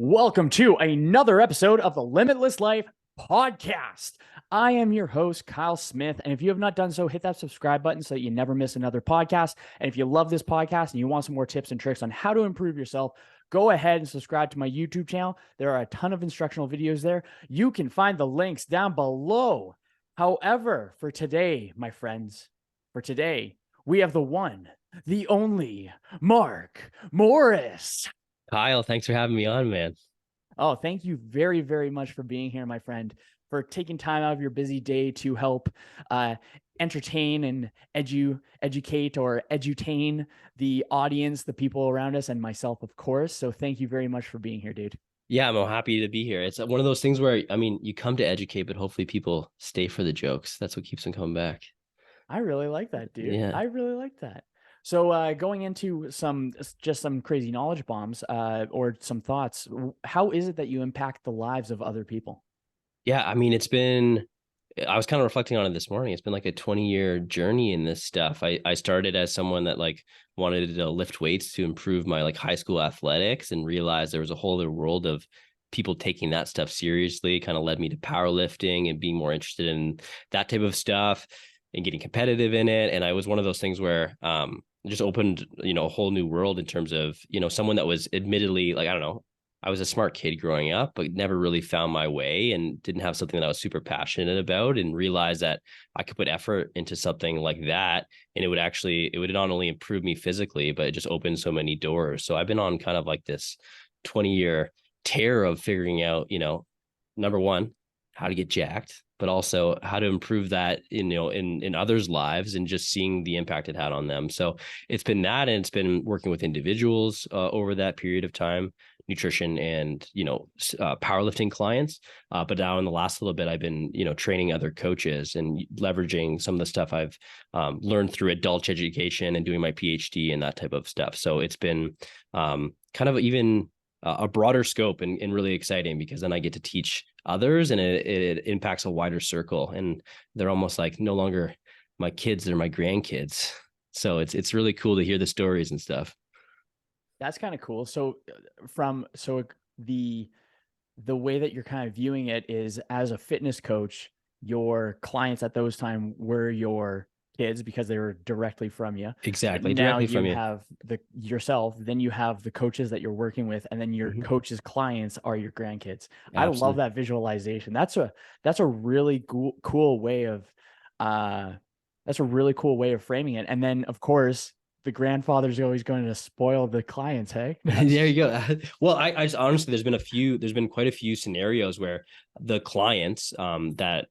Welcome to another episode of the Limitless Life Podcast. I am your host, Kyle Smith. And if you have not done so, hit that subscribe button so that you never miss another podcast. And if you love this podcast and you want some more tips and tricks on how to improve yourself, go ahead and subscribe to my YouTube channel. There are a ton of instructional videos there. You can find the links down below. However, for today, my friends, we have the one, the only Marc Morris. Kyle, thanks for having me on, man. Oh, thank you very, very much for being here, my friend, for taking time out of your busy day to help entertain and educate or edutain the audience, the people around us, and myself, of course. So thank you very much for being here, dude. Yeah, I'm happy to be here. It's one of those things where, you come to educate, but hopefully people stay for the jokes. That's what keeps them coming back. I really like that, dude. Yeah. I really like that. So going into some crazy knowledge bombs or some thoughts, how is it that you impact the lives of other people? Yeah, I was kind of reflecting on it this morning. It's been like a 20-year journey in this stuff. I started as someone that wanted to lift weights to improve my high school athletics, and realized there was a whole other world of people taking that stuff seriously. Kind of led me to powerlifting and being more interested in that type of stuff and getting competitive in it. And I was one of those things where just opened, a whole new world in terms of, someone that was admittedly I was a smart kid growing up, but never really found my way and didn't have something that I was super passionate about, and realized that I could put effort into something like that. And it would not only improve me physically, but it just opened so many doors. So I've been on kind of like this 20-year tear of figuring out, number one, how to get jacked, but also how to improve that, in others' lives, and just seeing the impact it had on them. So it's been that, and it's been working with individuals over that period of time, nutrition and, powerlifting clients. But now in the last little bit, I've been, training other coaches and leveraging some of the stuff I've learned through adult education and doing my PhD and that type of stuff. So it's been kind of even a broader scope and really exciting, because then I get to teach others, and it impacts a wider circle, and they're almost like no longer my kids, they're my grandkids. So it's really cool to hear the stories and stuff. That's kind of cool. So the way that you're kind of viewing it is, as a fitness coach, your clients at those time were your kids because they were directly from you. Exactly. Now Directly you from you. have yourself, then you have the coaches that you're working with, and then your coaches' clients are your grandkids. Absolutely. I love that visualization. That's a really cool way of framing it. And then, of course, the grandfather's always going to spoil the clients. Hey, there you go. Well, I just honestly, there's been quite a few scenarios where the clients that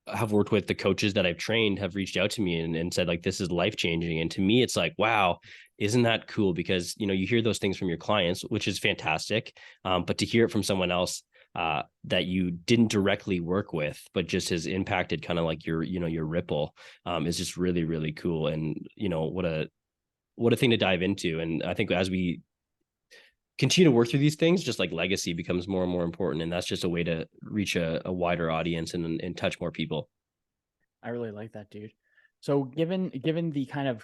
have worked with the coaches that I've trained have reached out to me and said, this is life-changing. And to me, it's like, wow, isn't that cool? Because, you hear those things from your clients, which is fantastic. But to hear it from someone else that you didn't directly work with, but just has impacted kind of like your ripple is just really, really cool. And, what a thing to dive into. And I think as we continue to work through these things, just like legacy becomes more and more important. And that's just a way to reach a wider audience and touch more people. I really like that, dude. So given the kind of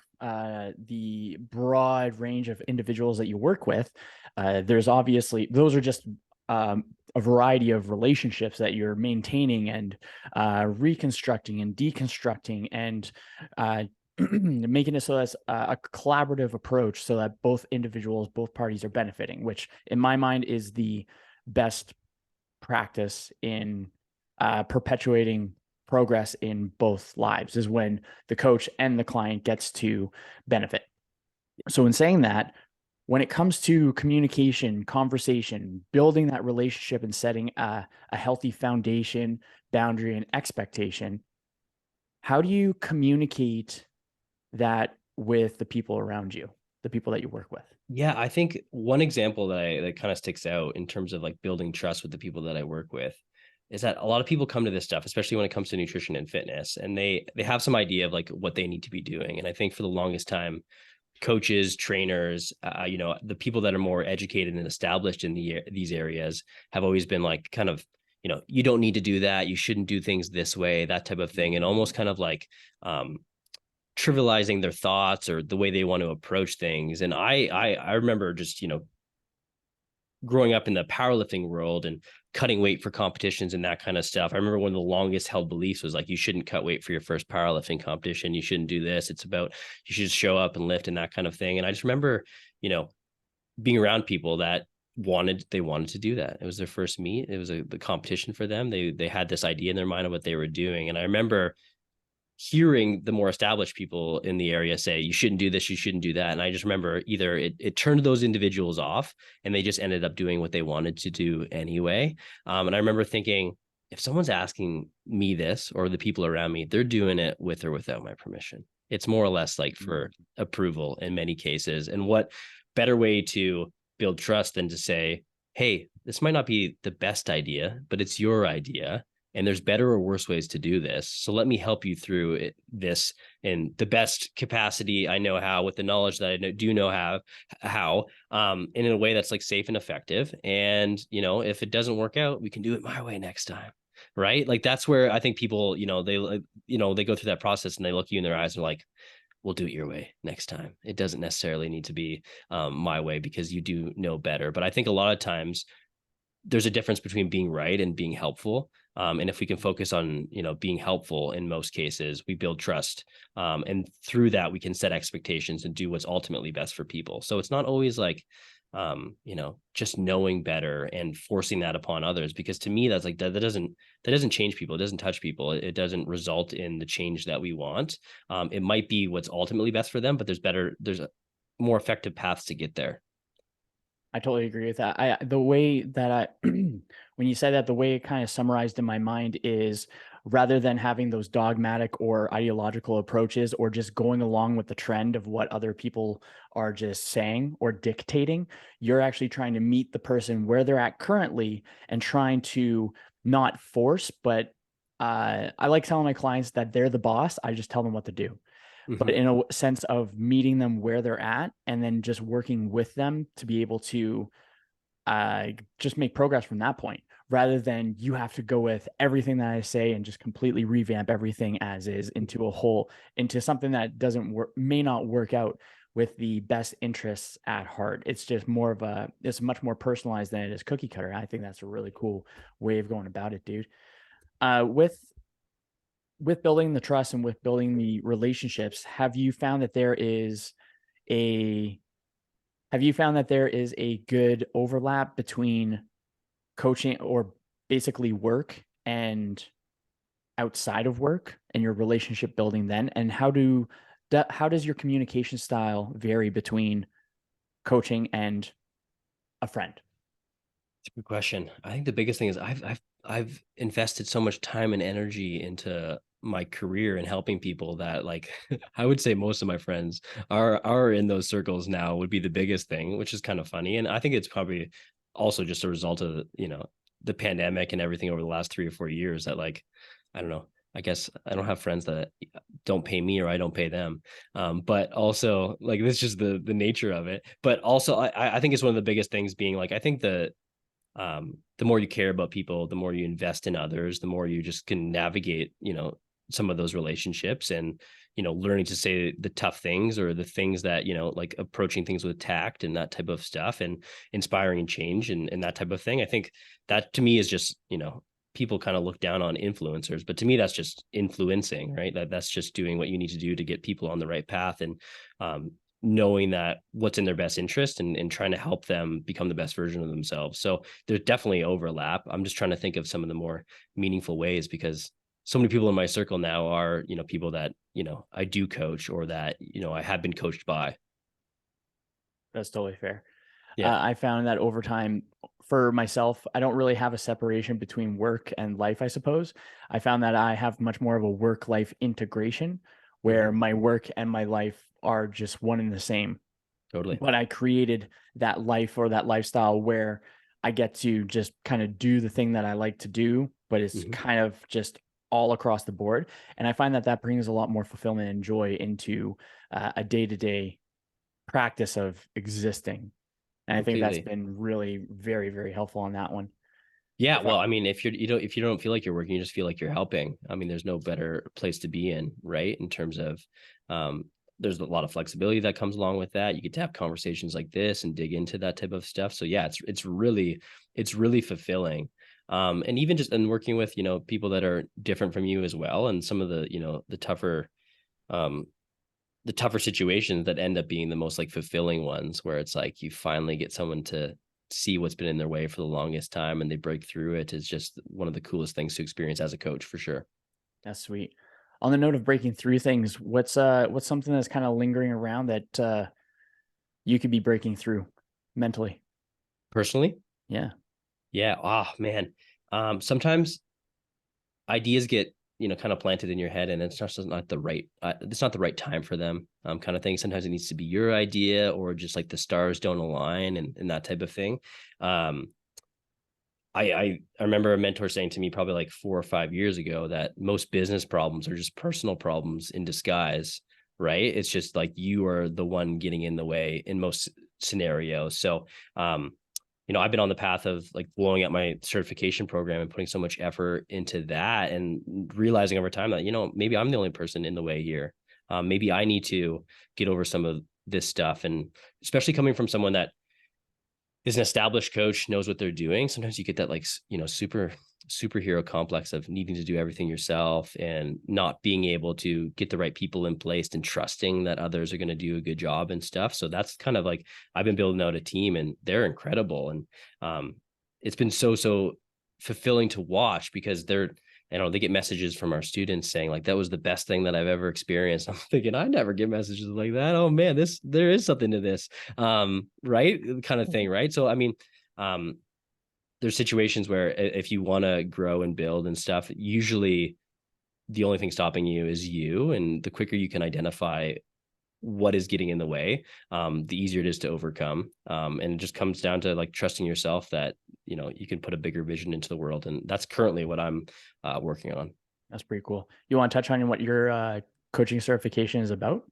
the broad range of individuals that you work with, there's obviously, those are just a variety of relationships that you're maintaining and reconstructing and deconstructing and making it so that's a collaborative approach, so that both parties are benefiting, which in my mind is the best practice in perpetuating progress in both lives, is when the coach and the client gets to benefit. So in saying that, when it comes to communication, conversation, building that relationship and setting a healthy foundation, boundary, and expectation, how do you communicate that with the people around you, the people that you work with? Yeah, I think one example that kind of sticks out in terms of building trust with the people that I work with is that a lot of people come to this stuff, especially when it comes to nutrition and fitness, and they have some idea of what they need to be doing. And I think for the longest time, coaches, trainers, the people that are more educated and established in these areas have always been kind of, you don't need to do that, you shouldn't do things this way, that type of thing, and almost kind of trivializing their thoughts or the way they want to approach things. And I remember just, growing up in the powerlifting world and cutting weight for competitions and that kind of stuff. I remember one of the longest held beliefs was like, you shouldn't cut weight for your first powerlifting competition. You shouldn't do this. It's about, you should just show up and lift and that kind of thing. And I just remember, being around people that wanted to do that. It was their first meet. It was the competition for them. They had this idea in their mind of what they were doing. And I remember hearing the more established people in the area say, you shouldn't do this, you shouldn't do that. And I just remember either it turned those individuals off and they just ended up doing what they wanted to do anyway. And I remember thinking, if someone's asking me this or the people around me, they're doing it with or without my permission. It's more or less like for approval in many cases. And what better way to build trust than to say, hey, this might not be the best idea, but it's your idea. And there's better or worse ways to do this. So let me help you through this in the best capacity I know how, with the knowledge that I do know how, and in a way that's like safe and effective. And, if it doesn't work out, we can do it my way next time. Right. Like that's where I think people, they go through that process and they look you in their eyes and are like, we'll do it your way next time. It doesn't necessarily need to be my way because you do know better. But I think a lot of times there's a difference between being right and being helpful. And if we can focus on, being helpful in most cases, we build trust. And through that, we can set expectations and do what's ultimately best for people. So it's not always like, just knowing better and forcing that upon others, because to me, that's like, that doesn't change people. It doesn't touch people. It doesn't result in the change that we want. It might be what's ultimately best for them, but there's more effective paths to get there. I totally agree with that. The way that when you said that, the way it kind of summarized in my mind is, rather than having those dogmatic or ideological approaches or just going along with the trend of what other people are just saying or dictating, you're actually trying to meet the person where they're at currently and trying to not force, but I like telling my clients that they're the boss. I just tell them what to do. But in a sense of meeting them where they're at and then just working with them to be able to just make progress from that point, rather than you have to go with everything that I say and just completely revamp everything as is into something that doesn't work, may not work out with the best interests at heart. It's just it's much more personalized than it is cookie cutter. I think that's a really cool way of going about it, dude. With building the trust and with building the relationships, have you found that there is a good overlap between coaching or basically work and outside of work and your relationship building then? And how does your communication style vary between coaching and a friend? It's a good question. I think the biggest thing is I've invested so much time and energy into my career and helping people that, like, I would say most of my friends are in those circles now would be the biggest thing, which is kind of funny. And I think it's probably also just a result of, the pandemic and everything over the last 3 or 4 years that, like, I don't know, I guess I don't have friends that don't pay me or I don't pay them. But also, like, this is just the nature of it. But also I think it's one of the biggest things being like, I think the more you care about people, the more you invest in others, the more you just can navigate, some of those relationships and, learning to say the tough things or the things that, like approaching things with tact and that type of stuff and inspiring and change and that type of thing. I think that to me is just, people kind of look down on influencers, but to me, that's just influencing, right? That's just doing what you need to do to get people on the right path and, knowing that what's in their best interest and trying to help them become the best version of themselves. So there's definitely overlap. I'm just trying to think of some of the more meaningful ways, because so many people in my circle now are, people that, I do coach or that, I have been coached by. That's totally fair. Yeah. I found that over time for myself, I don't really have a separation between work and life, I suppose. I found that I have much more of a work-life integration where my work and my life are just one and the same. Totally. But I created that life or that lifestyle where I get to just kind of do the thing that I like to do, but it's kind of just all across the board. And I find that that brings a lot more fulfillment and joy into a day-to-day practice of existing. And I think that's Completely. been really very, very helpful on that one. Yeah, well, I mean, if if you don't feel like you're working, you just feel like you're helping. I mean, there's no better place to be in, right? In terms of, there's a lot of flexibility that comes along with that. You get to have conversations like this and dig into that type of stuff. So yeah, it's really fulfilling. And even just in working with, people that are different from you as well. And some of the, um, the tougher situations that end up being the most like fulfilling ones, where it's like you finally get someone to see what's been in their way for the longest time and they break through it, is just one of the coolest things to experience as a coach, for sure. That's sweet. On the note of breaking through things, what's something that's kind of lingering around that you could be breaking through mentally? Personally, Yeah. yeah. Oh man. Sometimes ideas get, kind of planted in your head, and it's just not the right, it's not the right time for them, kind of thing. Sometimes it needs to be your idea, or just like the stars don't align, and that type of thing. Um, I remember a mentor saying to me probably like 4 or 5 years ago that most business problems are just personal problems in disguise, right? It's just like you are the one getting in the way in most scenarios. So, I've been on the path of like blowing up my certification program and putting so much effort into that, and realizing over time that, maybe I'm the only person in the way here. Maybe I need to get over some of this stuff. And especially coming from someone that is an established coach, knows what they're doing, sometimes you get that like, superhero complex of needing to do everything yourself and not being able to get the right people in place and trusting that others are going to do a good job and stuff. So that's kind of like, I've been building out a team and they're incredible. And it's been so fulfilling to watch, because they get messages from our students saying like, that was the best thing that I've ever experienced. I'm thinking, I never get messages like that. Oh man, there is something to this, right? Kind of thing. Right. So, I mean, there's situations where if you want to grow and build and stuff, usually the only thing stopping you is you. And the quicker you can identify what is getting in the way, the easier it is to overcome. And it just comes down to like trusting yourself that, you can put a bigger vision into the world. And that's currently what I'm working on. That's pretty cool. You want to touch on what your coaching certification is about?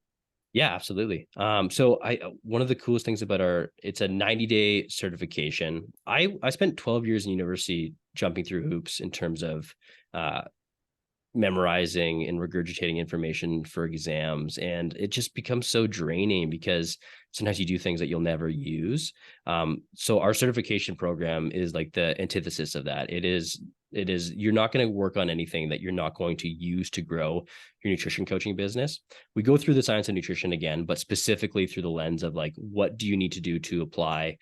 Yeah, absolutely. So one of the coolest things about it's a 90-day certification. I spent 12 years in university jumping through hoops in terms of memorizing and regurgitating information for exams, and it just becomes so draining because sometimes you do things that you'll never use. So our certification program is like the antithesis of that. It is you're not going to work on anything that you're not going to use to grow your nutrition coaching business. We go through the science of nutrition again, but specifically through the lens of like, what do you need to do to apply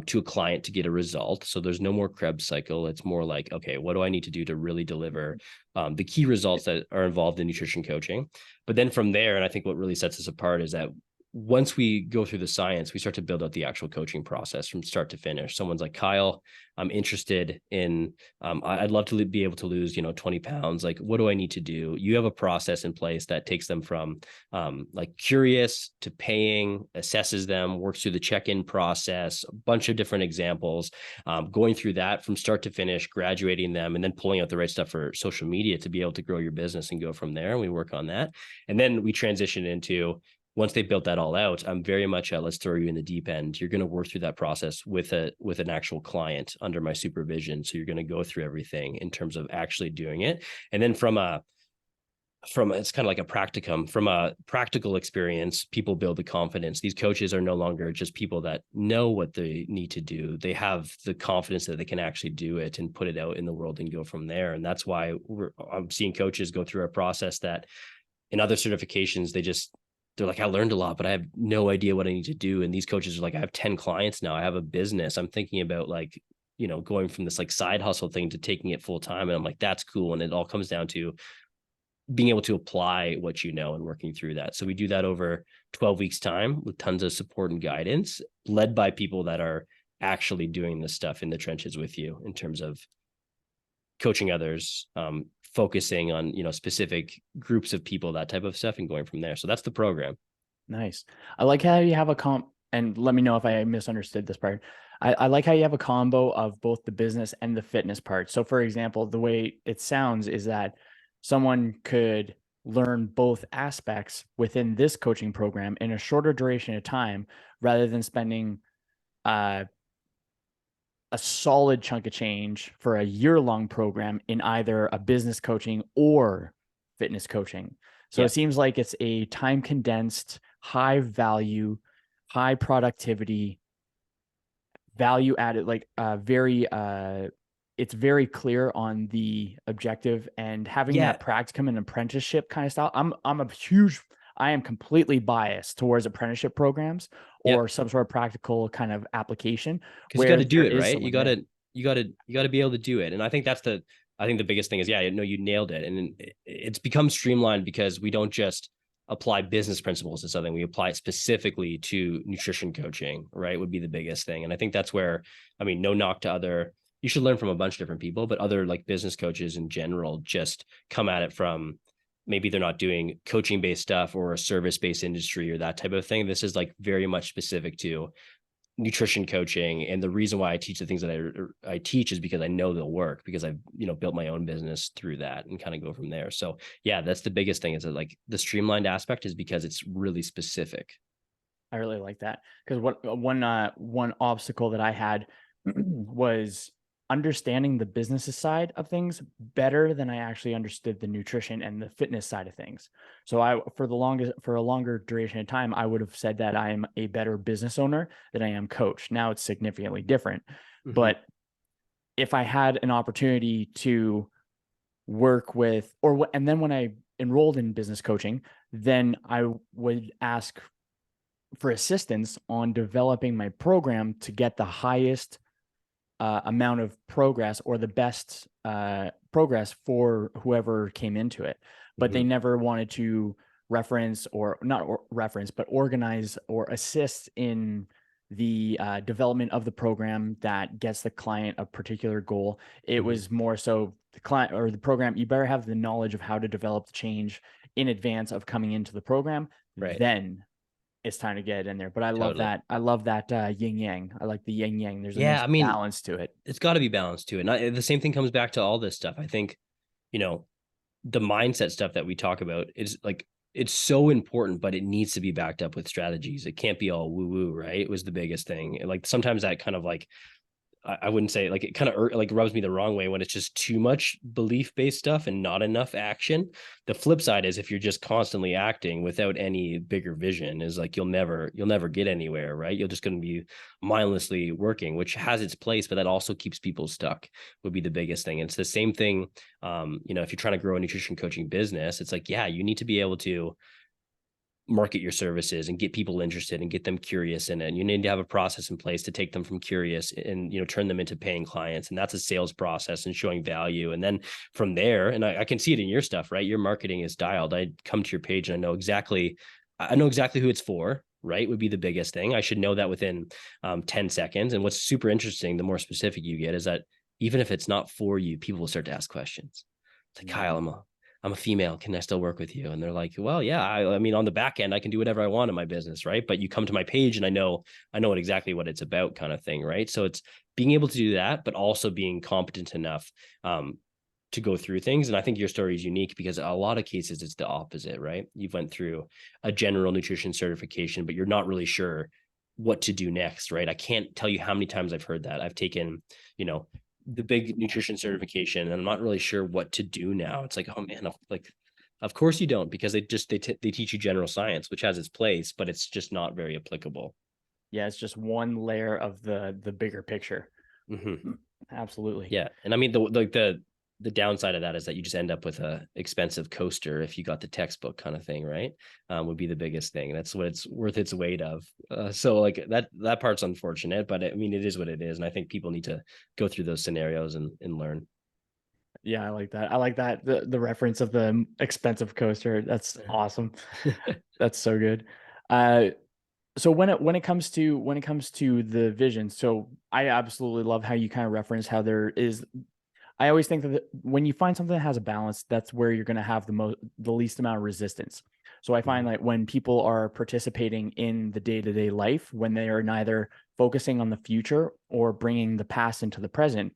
to a client to get a result? So there's no more Krebs cycle. It's more like, okay, what do I need to do to really deliver the key results that are involved in nutrition coaching? But then from there, and I think what really sets us apart is that once we go through the science, we start to build out the actual coaching process from start to finish. Someone's like, Kyle, I'm interested in, I'd love to be able to lose, 20 pounds. Like, what do I need to do? You have a process in place that takes them from like curious to paying, assesses them, works through the check-in process, a bunch of different examples, going through that from start to finish, graduating them, and then pulling out the right stuff for social media to be able to grow your business and go from there. And we work on that. And then we transition into, once they built that all out, I'm very much let's throw you in the deep end. You're going to work through that process with an actual client under my supervision. So you're going to go through everything in terms of actually doing it. And then from it's kind of like a practicum, from a practical experience, people build the confidence. These coaches are no longer just people that know what they need to do. They have the confidence that they can actually do it and put it out in the world and go from there. And that's why I'm seeing coaches go through a process that in other certifications, they're like, I learned a lot, but I have no idea what I need to do. And these coaches are like, I have 10 clients now. I have a business. I'm thinking about like, going from this like side hustle thing to taking it full time. And I'm like, that's cool. And it all comes down to being able to apply what you know and working through that. So we do that over 12 weeks time with tons of support and guidance, led by people that are actually doing this stuff in the trenches with you in terms of coaching others, focusing on, specific groups of people, that type of stuff, and going from there. So that's the program. Nice. I like how you have and let me know if I misunderstood this part. I like how you have a combo of both the business and the fitness part. So for example, the way it sounds is that someone could learn both aspects within this coaching program in a shorter duration of time, rather than spending a solid chunk of change for a year-long program in either a business coaching or fitness coaching. So It seems like it's a time condensed, high value, high productivity, value added, like it's very clear on the objective, and having Yeah. that practicum and apprenticeship kind of style. I am completely biased towards apprenticeship programs or Yep. some sort of practical kind of application Because you got where to do there it, is right? someone there. You got to be able to do it. And I think the biggest thing is, yeah, no, you nailed it. And it's become streamlined because we don't just apply business principles to something. We apply it specifically to nutrition coaching, right? Would be the biggest thing. And I think that's where, I mean, no knock to other, you should learn from a bunch of different people, but other like business coaches in general just come at it from, maybe they're not doing coaching based stuff or a service based industry or that type of thing. This is like very much specific to nutrition coaching. And the reason why I teach the things that I teach is because I know they'll work, because I've, built my own business through that and kind of go from there. So yeah, that's the biggest thing, is that like the streamlined aspect is because it's really specific. I really like that, because one obstacle that I had was understanding the business side of things better than I actually understood the nutrition and the fitness side of things. So for a longer duration of time, I would have said that I am a better business owner than I am coach. Now it's significantly different. Mm-hmm. But if I had an opportunity to work with, and then when I enrolled in business coaching, then I would ask for assistance on developing my program to get the highest amount of progress, or the best progress for whoever came into it. But they Mm-hmm. never wanted to reference, or not reference, but organize or assist in the development of the program that gets the client a particular goal. It Mm-hmm. was more so the client or the program, you better have the knowledge of how to develop the change in advance of coming into the program. Right. Then it's time to get it in there. But I love Totally. that. I love that yin yang. I like the yin yang. There's a Yeah. nice I mean, balance to it. it's got to be balanced too. And the same thing comes back to all this stuff. I think, you know, the mindset stuff that we talk about is like, it's so important, but it needs to be backed up with strategies. It can't be all woo woo, right? It was the biggest thing. Like sometimes that kind of like, I wouldn't say, like, it kind of like rubs me the wrong way when it's just too much belief based stuff and not enough action. The flip side is, if you're just constantly acting without any bigger vision, is like you'll never get anywhere, right? You're just going to be mindlessly working, which has its place, but that also keeps people stuck. Would be the biggest thing. And it's the same thing. If you're trying to grow a nutrition coaching business, it's like, yeah, you need to be able to market your services and get people interested and get them curious in it. And you need to have a process in place to take them from curious and, turn them into paying clients. And that's a sales process and showing value. And then from there, and I can see it in your stuff, right? Your marketing is dialed. I come to your page and I know exactly who it's for, right? Would be the biggest thing. I should know that within 10 seconds. And what's super interesting, the more specific you get, is that even if it's not for you, people will start to ask questions. It's like, Kyle, I'm a female. Can I still work with you? And they're like, well, yeah, I mean, on the back end, I can do whatever I want in my business. Right. But you come to my page and I know exactly what it's about, kind of thing. Right. So it's being able to do that, but also being competent enough to go through things. And I think your story is unique because a lot of cases it's the opposite, right? You've went through a general nutrition certification, but you're not really sure what to do next. Right. I can't tell you how many times I've heard that. I've taken, the big nutrition certification, and I'm not really sure what to do now. It's like, oh man, like, of course you don't, because they teach you general science, which has its place, but it's just not very applicable. Yeah, it's just one layer of the bigger picture. Mm-hmm. Absolutely. Yeah, and I mean the downside of that is that you just end up with a expensive coaster if you got the textbook kind of thing, right? Would be the biggest thing. That's what it's worth its weight of. So like that part's unfortunate, but I mean, it is what it is. And I think people need to go through those scenarios and learn. Yeah, I like that. I like that. The reference of the expensive coaster. That's awesome. That's so good. So when it comes to the vision, so I absolutely love how you kind of reference how there is. I always think that when you find something that has a balance, that's where you're going to have the least amount of resistance. So I find that when people are participating in the day-to-day life, when they are neither focusing on the future or bringing the past into the present,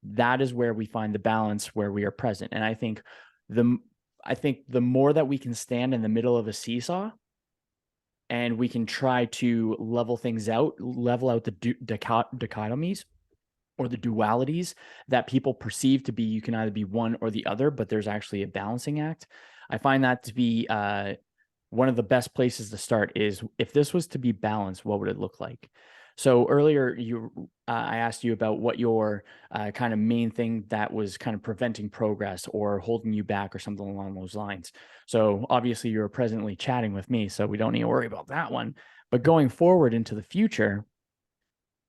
that is where we find the balance, where we are present. And the I think the more that we can stand in the middle of a seesaw, and we can try to level out the dichotomies or the dualities that people perceive to be, you can either be one or the other, but there's actually a balancing act. I find that to be one of the best places to start is, if this was to be balanced, what would it look like? So earlier, I asked you about what your kind of main thing that was kind of preventing progress or holding you back or something along those lines. So obviously, you're presently chatting with me, so we don't need to worry about that one. But going forward into the future,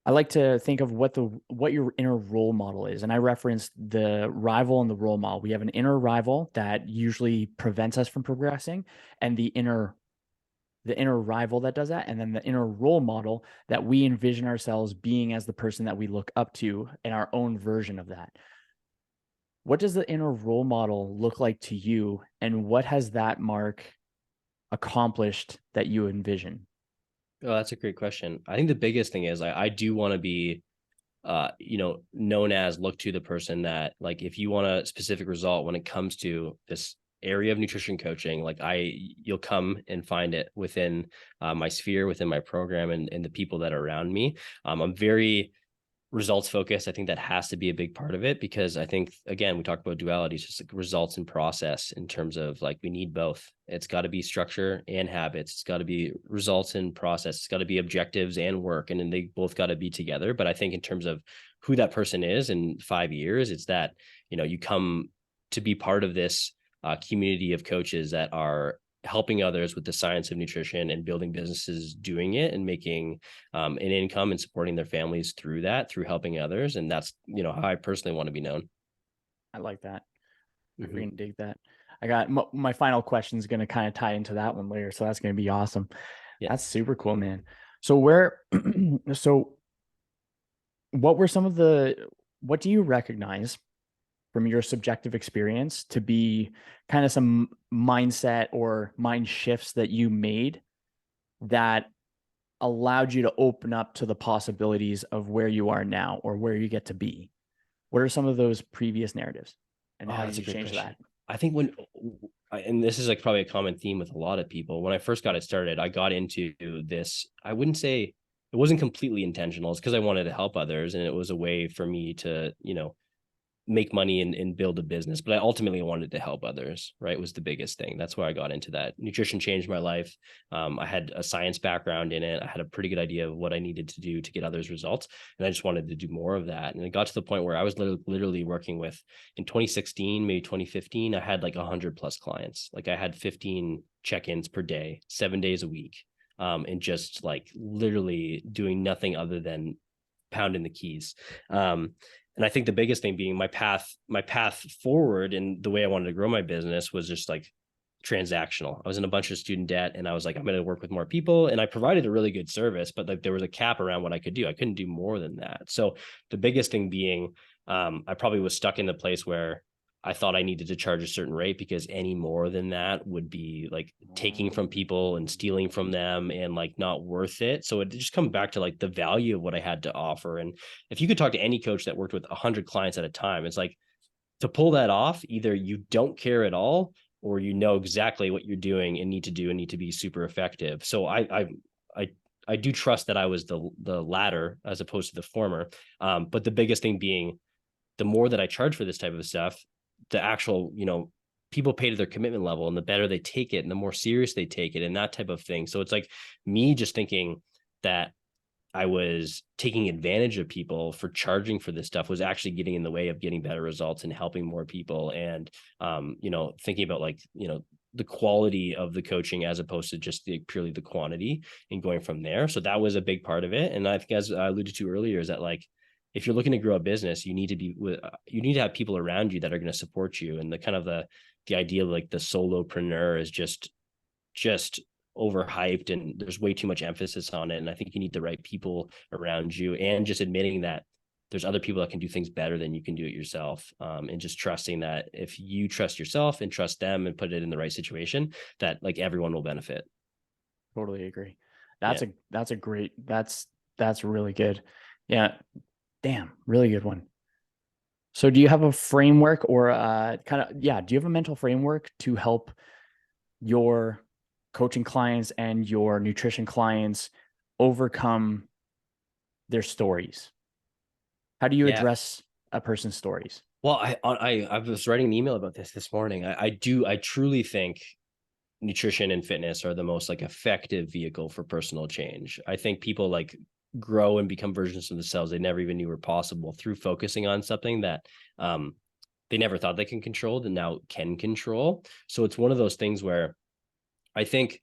I like to think of what your inner role model is. And I referenced the rival and the role model. We have an inner rival that usually prevents us from progressing, and the inner rival that does that, and then the inner role model that we envision ourselves being as the person that we look up to in our own version of that. What does the inner role model look like to you, and what has that Mark accomplished that you envision? Oh, that's a great question. I think the biggest thing is I do want to be known as look to the person that, like, if you want a specific result when it comes to this area of nutrition coaching, like you'll come and find it within my sphere, within my program, and the people that are around me. I'm very results focused. I think that has to be a big part of it, because I think, again, we talk about duality, it's just like results and process, in terms of like, we need both. It's got to be structure and habits. It's got to be results and process. It's got to be objectives and work. And then they both got to be together. But I think in terms of who that person is in 5 years, it's that, you come to be part of this community of coaches that are helping others with the science of nutrition and building businesses doing it, and making an income and supporting their families through that, through helping others. And that's, how I personally want to be known. I like that. I Mm-hmm. freaking dig that. I got my final question is going to kind of tie into that one later, so that's going to be awesome. Yeah. That's super cool, man. So where, so what were some of what do you recognize from your subjective experience to be kind of some mindset or mind shifts that you made that allowed you to open up to the possibilities of where you are now or where you get to be? What are some of those previous narratives, and Oh, how did that's a you great change question. that? I think and this is like probably a common theme with a lot of people, when I first got it started, I got into this, I wouldn't say it wasn't completely intentional. It's because I wanted to help others, and it was a way for me to, make money and build a business. But I ultimately wanted to help others, right? Was the biggest thing. That's why I got into that. Nutrition changed my life. I had a science background in it. I had a pretty good idea of what I needed to do to get others results. And I just wanted to do more of that. And it got to the point where I was literally working with, in 2016, maybe 2015, I had like 100+ clients. Like, I had 15 check-ins per day, 7 days a week. And just like literally doing nothing other than pounding the keys. And I think the biggest thing being my path forward, and the way I wanted to grow my business was just like transactional. I was in a bunch of student debt, and I was like, I'm going to work with more people, and I provided a really good service, but like there was a cap around what I could do. I couldn't do more than that. So the biggest thing being, I probably was stuck in the place where I thought I needed to charge a certain rate, because any more than that would be like taking from people and stealing from them, and like not worth it. So it just comes back to like the value of what I had to offer. And if you could talk to any coach that worked with 100 clients at a time, it's like, to pull that off, either you don't care at all, or you know exactly what you're doing and need to do and need to be super effective. So I do trust that I was the latter as opposed to the former. But the biggest thing being, the more that I charge for this type of stuff, the actual, people pay to their commitment level, and the better they take it and the more serious they take it, and that type of thing. So it's like me just thinking that I was taking advantage of people for charging for this stuff was actually getting in the way of getting better results and helping more people. And, thinking about like, the quality of the coaching as opposed to just purely the quantity, and going from there. So that was a big part of it. And I think, as I alluded to earlier, is that like, if you're looking to grow a business, you need to have people around you that are going to support you. And the kind of the idea of like the solopreneur is just overhyped, and there's way too much emphasis on it. And I think you need the right people around you, and just admitting that there's other people that can do things better than you can do it yourself. And just trusting that if you trust yourself and trust them and put it in the right situation, that like everyone will benefit. Totally agree. Yeah. That's really good. Yeah. Damn, really good one. So do you have a framework or do you have a mental framework to help your coaching clients and your nutrition clients overcome their stories? How do you Yeah. address a person's stories? Well, I was writing an email about this morning. I truly think nutrition and fitness are the most like effective vehicle for personal change. I think people like grow and become versions of themselves they never even knew were possible through focusing on something that they never thought they can control, that now can control. So it's one of those things where I think,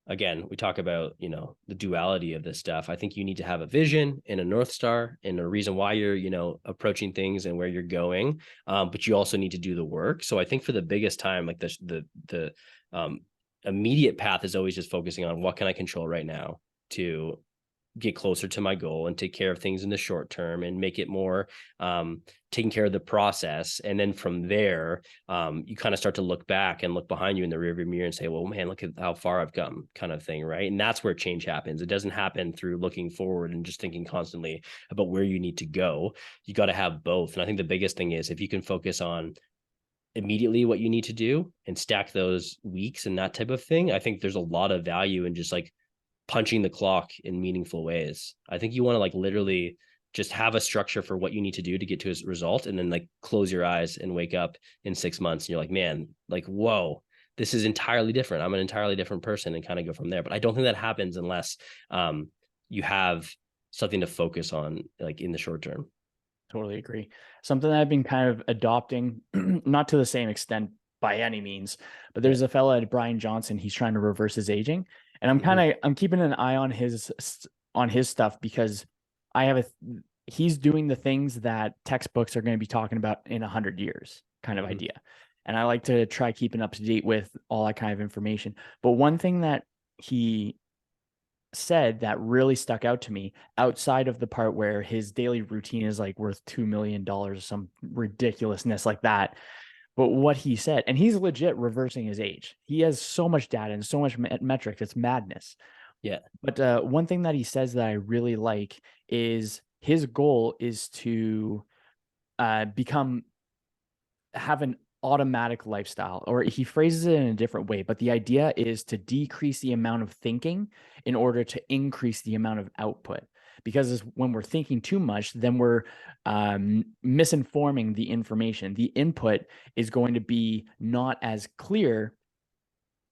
again, we talk about, the duality of this stuff. I think you need to have a vision and a North Star and a reason why you're, approaching things and where you're going. But you also need to do the work. So I think for the biggest time, like the immediate path is always just focusing on what can I control right now to get closer to my goal and take care of things in the short term and make it more taking care of the process. And then from there, you kind of start to look back and look behind you in the rearview mirror and say, well, man, look at how far I've come, kind of thing. Right. And that's where change happens. It doesn't happen through looking forward and just thinking constantly about where you need to go. You got to have both. And I think the biggest thing is if you can focus on immediately what you need to do and stack those weeks and that type of thing, I think there's a lot of value in just like punching the clock in meaningful ways. I think you want to like literally just have a structure for what you need to do to get to a result, and then like close your eyes and wake up in 6 months and you're like, man, like, whoa, this is entirely different. I'm an entirely different person, and kind of go from there. But I don't think that happens unless you have something to focus on like in the short term. Totally agree. Something that I've been kind of adopting, not to the same extent by any means, but there's a fella at Brian Johnson. He's trying to reverse his aging, and I'm keeping an eye on his stuff because he's doing the things that textbooks are going to be talking about in 100 years kind of idea. And I like to try keeping up to date with all that kind of information. But one thing that he said that really stuck out to me, outside of the part where his daily routine is like worth $2 million or some ridiculousness like that, but what he said, and he's legit reversing his age. He has so much data and so much metrics. It's madness. Yeah. But one thing that he says that I really like is his goal is to have an automatic lifestyle, or he phrases it in a different way, but the idea is to decrease the amount of thinking in order to increase the amount of output. Because when we're thinking too much, then we're misinforming the information. The input is going to be not as clear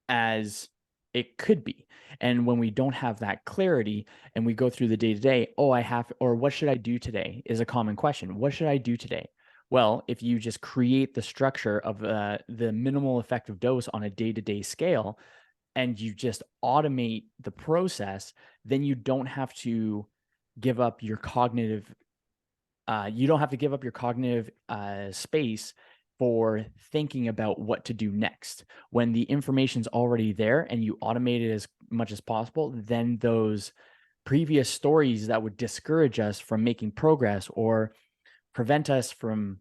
as it could be. And when we don't have that clarity and we go through the day to day, or what should I do today is a common question. What should I do today? Well, if you just create the structure of the minimal effective dose on a day-to-day scale, and you just automate the process, then you don't have to give up your cognitive space for thinking about what to do next. When the information's already there and you automate it as much as possible, then those previous stories that would discourage us from making progress or prevent us from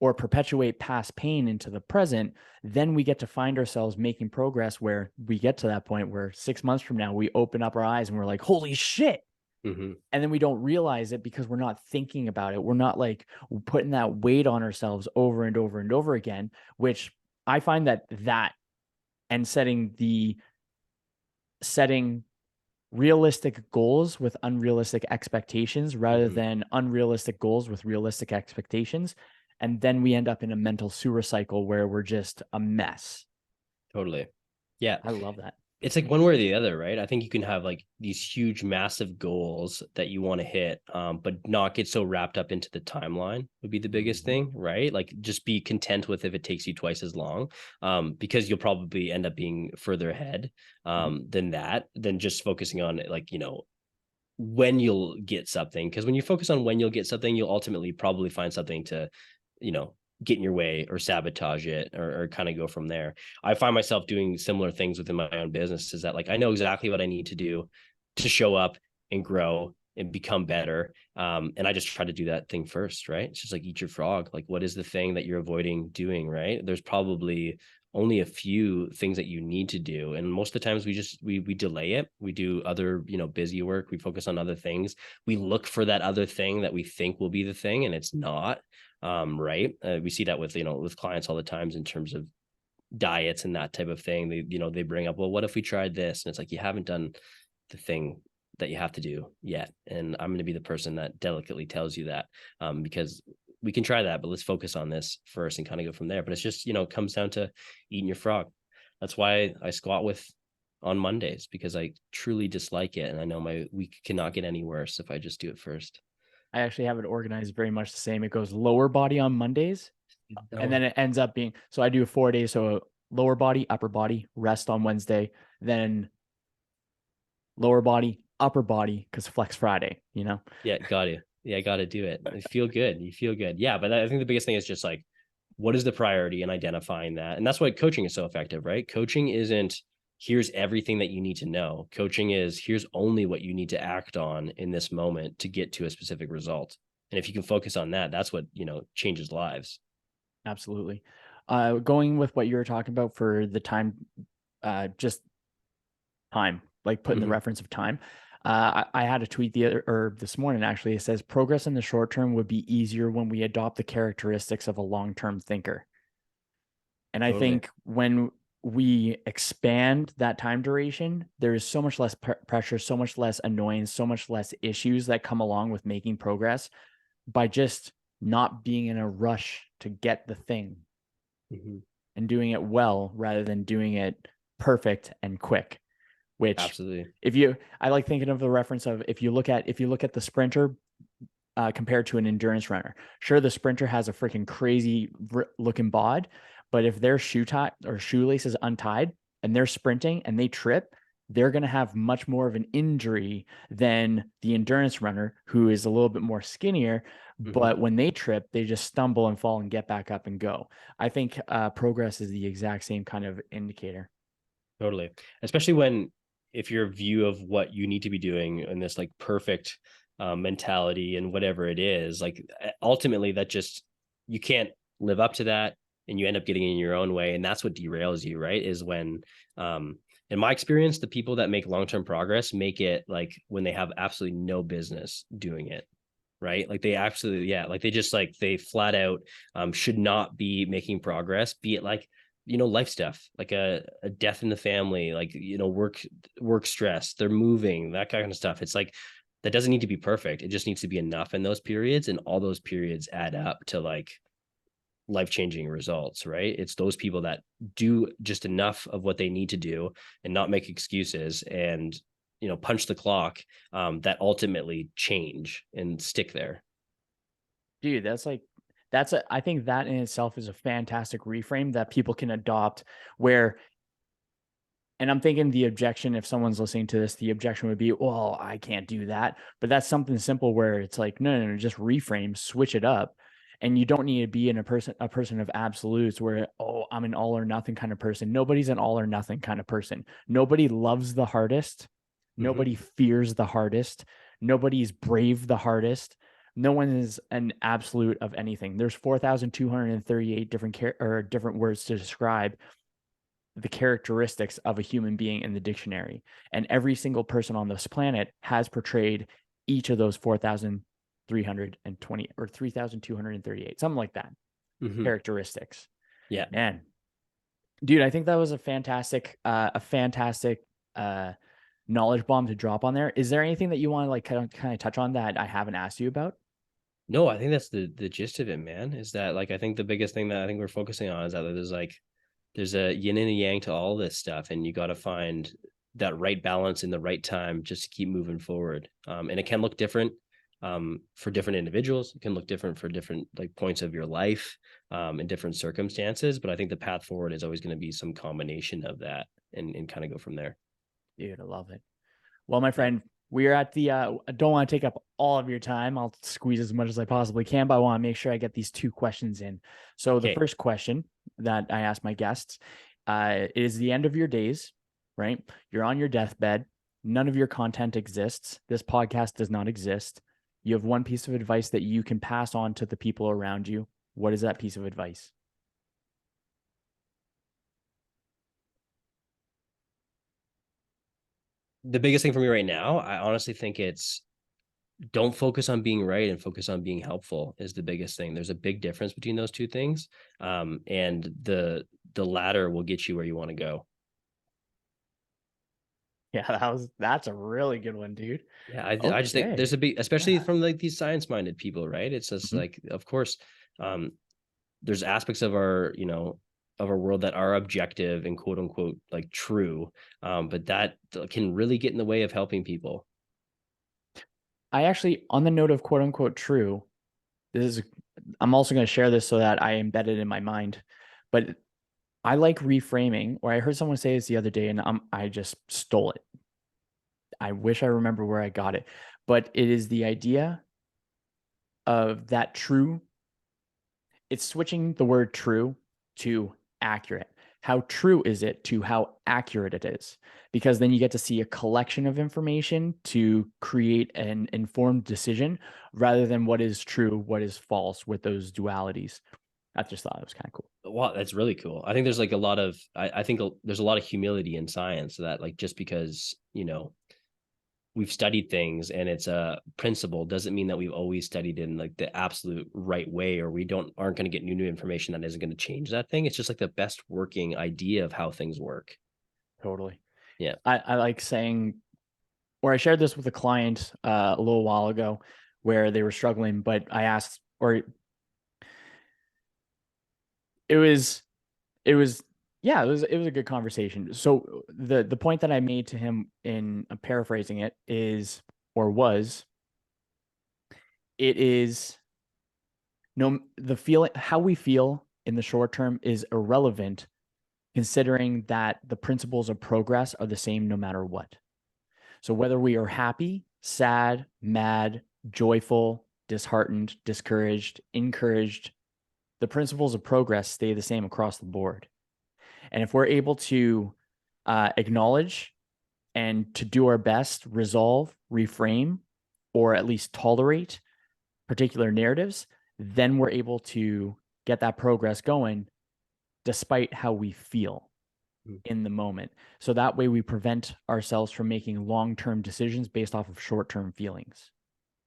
or perpetuate past pain into the present, then we get to find ourselves making progress where we get to that point where 6 months from now, we open up our eyes and we're like, holy shit. And then we don't realize it because we're not thinking about it. We're not like putting that weight on ourselves over and over and over again, which I find that and setting realistic goals with unrealistic expectations rather than unrealistic goals with realistic expectations. And then we end up in a mental sewer cycle where we're just a mess. Totally. Yeah. I love that. It's like one way or the other, right? I think you can have like these huge, massive goals that you want to hit, but not get so wrapped up into the timeline would be the biggest thing, right? Like just be content with if it takes you twice as long, because you'll probably end up being further ahead than just focusing on like, when you'll get something. Because when you focus on when you'll get something, you'll ultimately probably find something to, get in your way or sabotage it or kind of go from there. I find myself doing similar things within my own business, is that like I know exactly what I need to do to show up and grow and become better. And I just try to do that thing first, right? It's just like eat your frog. Like, what is the thing that you're avoiding doing, right? There's probably only a few things that you need to do. And most of the times we delay it. We do other, busy work. We focus on other things. We look for that other thing that we think will be the thing, and it's not. Right. We see that with clients all the times in terms of diets and that type of thing. They bring up, well, what if we tried this? And it's like, you haven't done the thing that you have to do yet. And I'm going to be the person that delicately tells you that, because we can try that, but let's focus on this first and kind of go from there. But it's just, it comes down to eating your frog. That's why I squat with on Mondays, because I truly dislike it. And I know my week cannot get any worse if I just do it first. I actually have it organized very much the same. It goes lower body on Mondays, and then No. it ends up being, so I do 4 days. So lower body, upper body, rest on Wednesday, then lower body, upper body, because flex Friday, you know? Yeah, got to. Yeah, got to do it. You feel good. You feel good. Yeah, but I think the biggest thing is just like, what is the priority and identifying that. And that's why coaching is so effective, right? Coaching isn't here's everything that you need to know. Coaching is here's only what you need to act on in this moment to get to a specific result. And if you can focus on that, that's what, changes lives. Absolutely. Going with what you were talking about for the time, just time, like putting the Mm-hmm. reference of time. I had a tweet this morning actually. It says progress in the short term would be easier when we adopt the characteristics of a long-term thinker. And I Totally. think when we expand that time duration, there is so much less pressure, so much less annoyance, so much less issues that come along with making progress by just not being in a rush to get the thing Mm-hmm. and doing it well rather than doing it perfect and quick. Which, Absolutely. I like thinking of the reference of if you look at the sprinter compared to an endurance runner. Sure, the sprinter has a freaking crazy looking bod, but if their shoelace is untied and they're sprinting and they trip, they're going to have much more of an injury than the endurance runner who is a little bit more skinnier. Mm-hmm. But when they trip, they just stumble and fall and get back up and go. I think progress is the exact same kind of indicator. Totally. Especially when, if your view of what you need to be doing in this like perfect mentality and whatever it is, like ultimately that just, you can't live up to that and you end up getting in your own way. And that's what derails you, right? Is when, in my experience, the people that make long-term progress make it like when they have absolutely no business doing it. Right. Like they absolutely, yeah. Like they just like, they flat out should not be making progress, be it like, life stuff, like a death in the family, like, work stress, they're moving, that kind of stuff. It's like, that doesn't need to be perfect. It just needs to be enough in those periods. And all those periods add up to like life-changing results, right? It's those people that do just enough of what they need to do and not make excuses and, punch the clock, that ultimately change and stick there. Dude, I think that in itself is a fantastic reframe that people can adopt where, and I'm thinking the objection, if someone's listening to this, the objection would be, well, I can't do that. But that's something simple where it's like, no, just reframe, switch it up. And you don't need to be a person of absolutes where, oh, I'm an all or nothing kind of person. Nobody's an all or nothing kind of person. Nobody loves the hardest. Mm-hmm. Nobody fears the hardest. Nobody's brave the hardest. No one is an absolute of anything. There's 4,238 different words to describe the characteristics of a human being in the dictionary. And every single person on this planet has portrayed each of those 4,320 or 3,238, something like that, Mm-hmm. characteristics. Yeah. And dude, I think that was a fantastic knowledge bomb to drop on there. Is there anything that you want to like kind of touch on that I haven't asked you about? No, I think that's the gist of it, man. Is that like, I think the biggest thing that I think we're focusing on is that there's a yin and a yang to all this stuff, and you got to find that right balance in the right time just to keep moving forward. And it can look different for different individuals. It can look different for different like points of your life and different circumstances. But I think the path forward is always going to be some combination of that, and kind of go from there. Dude, I love it. Well, my Yeah. friend, we are at the I don't want to take up all of your time. I'll squeeze as much as I possibly can, but I want to make sure I get these two questions in. So the Okay. first question that I ask my guests is the end of your days, right? You're on your deathbed. None of your content exists. This podcast does not exist. You have one piece of advice that you can pass on to the people around you. What is that piece of advice? The biggest thing for me right now, I honestly think it's, don't focus on being right and focus on being helpful is the biggest thing. There's a big difference between those two things. And the latter will get you where you want to go. Yeah, that's a really good one, dude. Yeah, I just think there's Okay. a big, especially Yeah. from like these science-minded people, right? It's just Mhm. like, of course, um, there's aspects of our, of our world that are objective and quote unquote like true, but that can really get in the way of helping people. I actually, on the note of quote unquote true, I'm also going to share this so that I embed it in my mind, but I like reframing, or I heard someone say this the other day and I just stole it. I wish I remember where I got it, but it is the idea of that true. It's switching the word true to accurate. How true is it to how accurate it is? Because then you get to see a collection of information to create an informed decision rather than what is true, what is false with those dualities. I just thought it was kind of cool. Wow, that's really cool. I think there's like a lot of, I think there's a lot of humility in science that like, just because, we've studied things and it's a principle doesn't mean that we've always studied in like the absolute right way, or we aren't going to get new information that isn't going to change that thing. It's just like the best working idea of how things work. Totally. Yeah. I like saying, or I shared this with a client a little while ago where they were struggling, but I asked, or it was yeah, it was a good conversation. So the point that I made to him in paraphrasing it is, or was, it is no, the feeling, how we feel in the short term is irrelevant, considering that the principles of progress are the same no matter what. So whether we are happy, sad, mad, joyful, disheartened, discouraged, encouraged, the principles of progress stay the same across the board. And if we're able to acknowledge and to do our best, resolve, reframe, or at least tolerate particular narratives, then we're able to get that progress going despite how we feel in the moment. So that way we prevent ourselves from making long-term decisions based off of short-term feelings.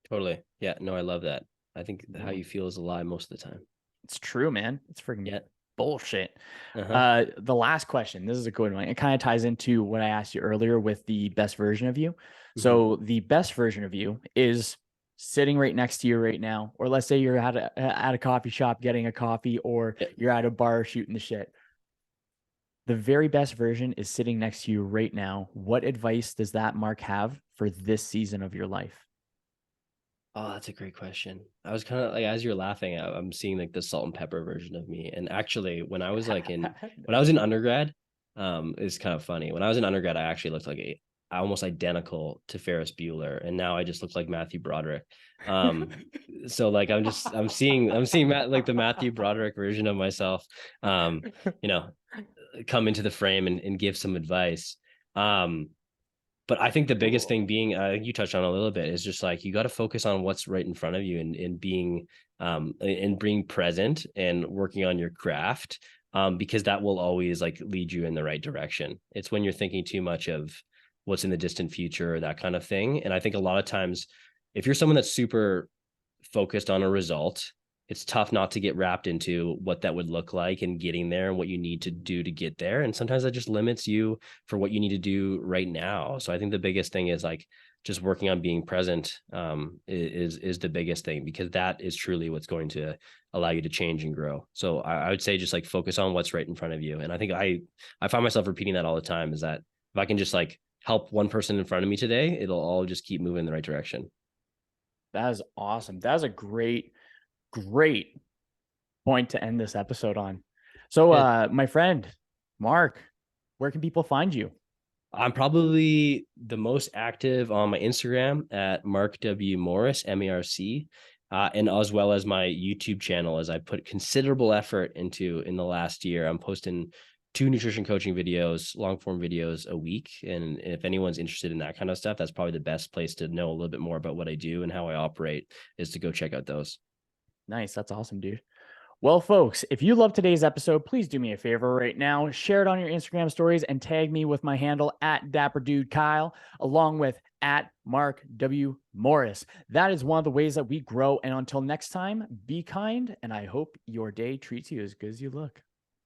Totally. Yeah. No, I love that. I think how you feel is a lie most of the time. It's true, man. It's freaking bullshit. Uh-huh. The last question, this is a good one. It kind of ties into what I asked you earlier with the best version of you. So the best version of you is sitting right next to you right now, or let's say you're at a coffee shop getting a coffee, or you're at a bar shooting the shit. The very best version is sitting next to you right now. What advice does that Mark have for this season of your life? Oh, that's a great question. I was kind of like, as you're laughing, I'm seeing like the salt and pepper version of me. And actually, when I was in undergrad, it's kind of funny. When I was in undergrad, I actually looked like almost identical to Ferris Bueller, and now I just look like Matthew Broderick. So like I'm seeing like the Matthew Broderick version of myself, you know, come into the frame and give some advice. But I think the biggest thing being, you touched on a little bit, is just like you got to focus on what's right in front of you and being present and working on your craft, because that will always like lead you in the right direction. It's when you're thinking too much of what's in the distant future or that kind of thing. And I think a lot of times, if you're someone that's super focused on a result, it's tough not to get wrapped into what that would look like and getting there and what you need to do to get there. And sometimes that just limits you for what you need to do right now. So I think the biggest thing is like just working on being present, is the biggest thing, because that is truly what's going to allow you to change and grow. So I would say just like focus on what's right in front of you. And I think I find myself repeating that all the time, is that if I can just like help one person in front of me today, it'll all just keep moving in the right direction. That is awesome. That is a great point to end this episode on. So, my friend, Mark, where can people find you? I'm probably the most active on my Instagram at Marc W. Morris, MARC, and as well as my YouTube channel, as I put considerable effort into in the last year. I'm posting 2 nutrition coaching videos, long form videos a week. And if anyone's interested in that kind of stuff, that's probably the best place to know a little bit more about what I do and how I operate, is to go check out those. Nice. That's awesome, dude. Well, folks, if you love today's episode, please do me a favor right now. Share it on your Instagram stories and tag me with my handle at DapperDudeKyle, along with at Marc W. Morris. That is one of the ways that we grow. And until next time, be kind. And I hope your day treats you as good as you look.